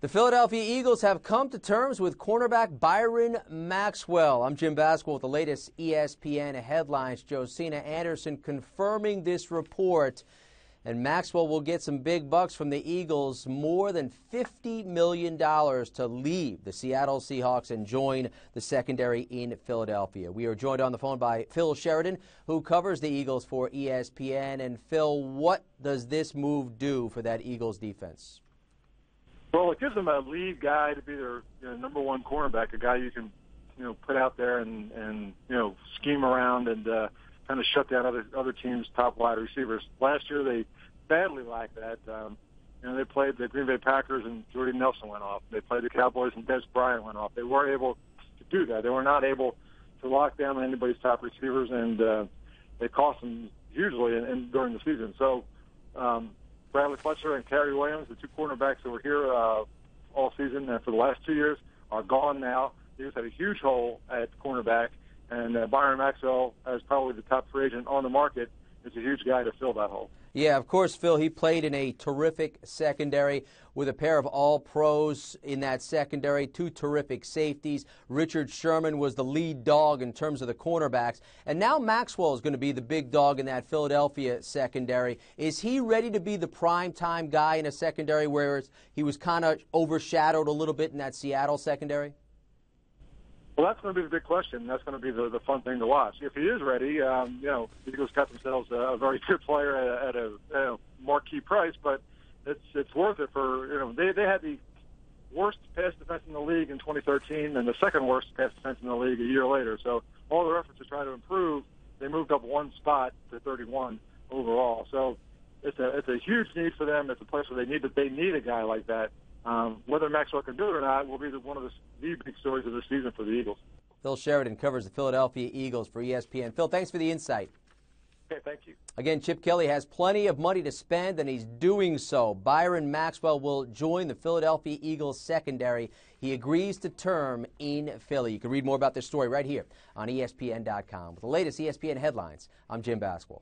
The Philadelphia Eagles have come to terms with cornerback Byron Maxwell. I'm Jim Basquel with the latest ESPN headlines. Josina Anderson confirming this report. And Maxwell will get some big bucks from the Eagles, more than $50 million to leave the Seattle Seahawks and join the secondary in Philadelphia. We are joined on the phone by Phil Sheridan, who covers the Eagles for ESPN. And Phil, what does this move do for that Eagles defense? Well, it gives them a lead guy to be their number one cornerback, a guy you can put out there and scheme around and kind of shut down other teams' top wide receivers. Last year they badly lacked that. They played the Green Bay Packers and Jordy Nelson went off. They played the Cowboys and Des Bryant went off. They weren't able to do that. They were not able to lock down anybody's top receivers, and they cost them hugely during the season. So Bradley Fletcher and Kerry Williams, the two cornerbacks that were here all season and for the last 2 years, are gone now. They just had a huge hole at cornerback, and Byron Maxwell, as probably the top free agent on the market, is a huge guy to fill that hole. Yeah, of course, Phil, he played in a terrific secondary with a pair of all-pros in that secondary, two terrific safeties. Richard Sherman was the lead dog in terms of the cornerbacks. And now Maxwell is going to be the big dog in that Philadelphia secondary. Is he ready to be the prime-time guy in a secondary where he was kind of overshadowed a little bit in that Seattle secondary? Well, that's going to be the big question. That's going to be the fun thing to watch. If he is ready, the Eagles got themselves a very good player at a marquee price, but it's worth it for, they had the worst pass defense in the league in 2013 and the second worst pass defense in the league a year later. So all their efforts to try to improve, they moved up one spot to 31 overall. So it's a huge need for them. It's a place where they need a guy like that. Whether Maxwell can do it or not will be one of the big stories of the season for the Eagles. Phil Sheridan covers the Philadelphia Eagles for ESPN. Phil, thanks for the insight. Okay, thank you. Again, Chip Kelly has plenty of money to spend, and he's doing so. Byron Maxwell will join the Philadelphia Eagles secondary. He agrees to term in Philly. You can read more about this story right here on ESPN.com. With the latest ESPN headlines, I'm Jim Basquel.